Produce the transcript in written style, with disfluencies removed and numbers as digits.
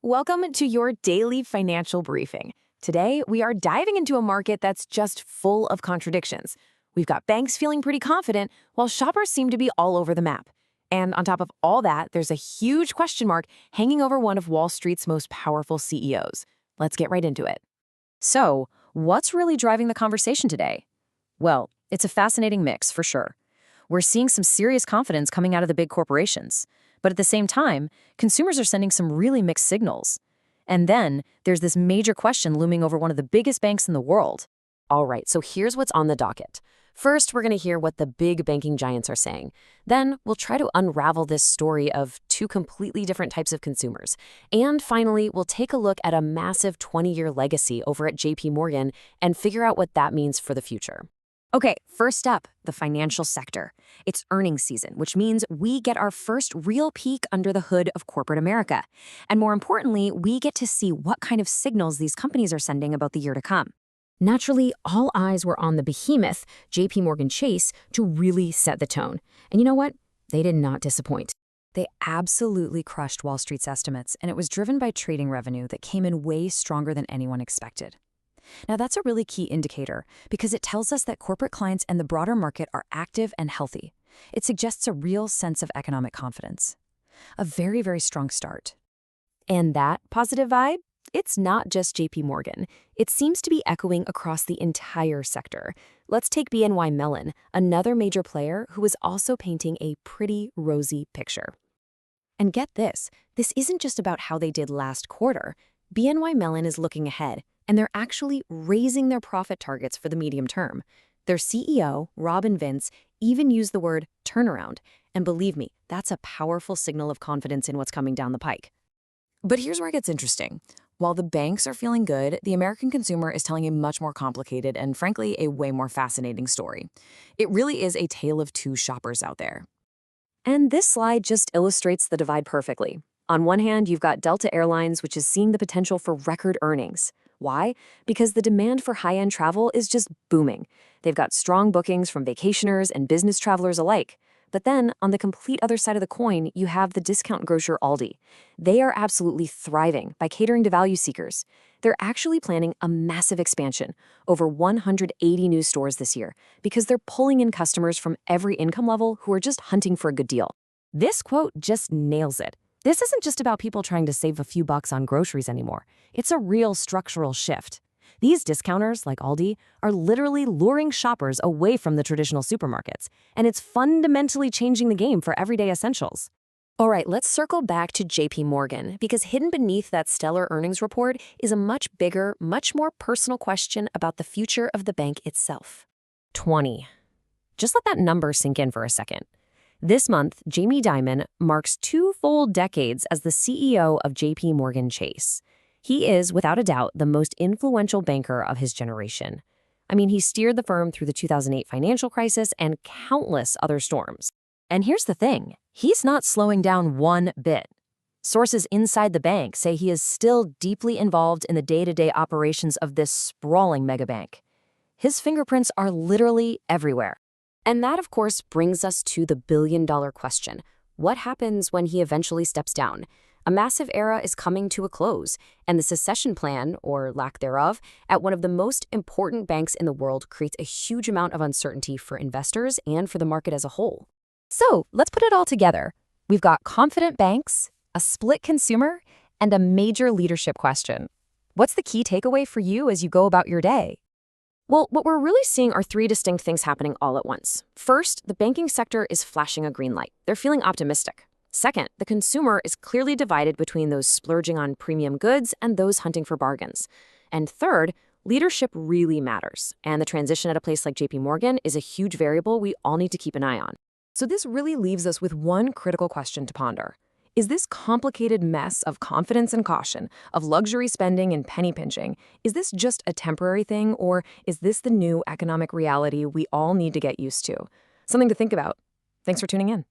Welcome to your daily financial briefing. Today, we are diving into a market that's just full of contradictions. We've got banks feeling pretty confident, while shoppers seem to be all over the map. And on top of all that, there's a huge question mark hanging over one of Wall Street's most powerful CEOs. Let's get right into it. So, what's really driving the conversation today? Well, it's a fascinating mix, for sure. We're seeing some serious confidence coming out of the big corporations. But at the same time, consumers are sending some really mixed signals. And then, there's this major question looming over one of the biggest banks in the world. All right, so here's what's on the docket. First, we're going to hear what the big banking giants are saying. Then, we'll try to unravel this story of two completely different types of consumers. And finally, we'll take a look at a massive 20-year legacy over at JP Morgan and figure out what that means for the future. Okay, first up, the financial sector. It's earnings season, which means we get our first real peek under the hood of corporate America. And more importantly, we get to see what kind of signals these companies are sending about the year to come. Naturally, all eyes were on the behemoth, JP Morgan Chase, to really set the tone. And you know what? They did not disappoint. They absolutely crushed Wall Street's estimates, and it was driven by trading revenue that came in way stronger than anyone expected. Now, that's a really key indicator because it tells us that corporate clients and the broader market are active and healthy. It suggests a real sense of economic confidence. A very, very strong start. And that positive vibe? It's not just JP Morgan. It seems to be echoing across the entire sector. Let's take BNY Mellon, another major player who is also painting a pretty rosy picture. And get this isn't just about how they did last quarter. BNY Mellon is looking ahead, and they're actually raising their profit targets for the medium term. Their CEO, Robin Vince, even used the word turnaround. And believe me, that's a powerful signal of confidence in what's coming down the pike. But here's where it gets interesting. While the banks are feeling good, the American consumer is telling a much more complicated and, frankly, a way more fascinating story. It really is a tale of two shoppers out there. And this slide just illustrates the divide perfectly. On one hand, you've got Delta Airlines, which is seeing the potential for record earnings. Why? Because the demand for high-end travel is just booming. They've got strong bookings from vacationers and business travelers alike. But then, on the complete other side of the coin, you have the discount grocer Aldi. They are absolutely thriving by catering to value seekers. They're actually planning a massive expansion, over 180 new stores this year, because they're pulling in customers from every income level who are just hunting for a good deal. This quote just nails it. This isn't just about people trying to save a few bucks on groceries anymore. It's a real structural shift. These discounters, like Aldi, are literally luring shoppers away from the traditional supermarkets, and it's fundamentally changing the game for everyday essentials. All right, let's circle back to JP Morgan, because hidden beneath that stellar earnings report is a much bigger, much more personal question about the future of the bank itself. 20. Just let that number sink in for a second. This month, Jamie Dimon marks 2 full decades as the CEO of JP Morgan Chase. He is, without a doubt, the most influential banker of his generation. I mean, he steered the firm through the 2008 financial crisis and countless other storms. And here's the thing, he's not slowing down one bit. Sources inside the bank say he is still deeply involved in the day-to-day operations of this sprawling megabank. His fingerprints are literally everywhere. And that, of course, brings us to the billion-dollar question. What happens when he eventually steps down? A massive era is coming to a close, and the succession plan, or lack thereof, at one of the most important banks in the world creates a huge amount of uncertainty for investors and for the market as a whole. So, let's put it all together. We've got confident banks, a split consumer, and a major leadership question. What's the key takeaway for you as you go about your day? Well, what we're really seeing are 3 distinct things happening all at once. First, the banking sector is flashing a green light. They're feeling optimistic. Second, the consumer is clearly divided between those splurging on premium goods and those hunting for bargains. And third, leadership really matters. And the transition at a place like JP Morgan is a huge variable we all need to keep an eye on. So this really leaves us with one critical question to ponder. Is this complicated mess of confidence and caution, of luxury spending and penny pinching, is this just a temporary thing, or is this the new economic reality we all need to get used to? Something to think about. Thanks for tuning in.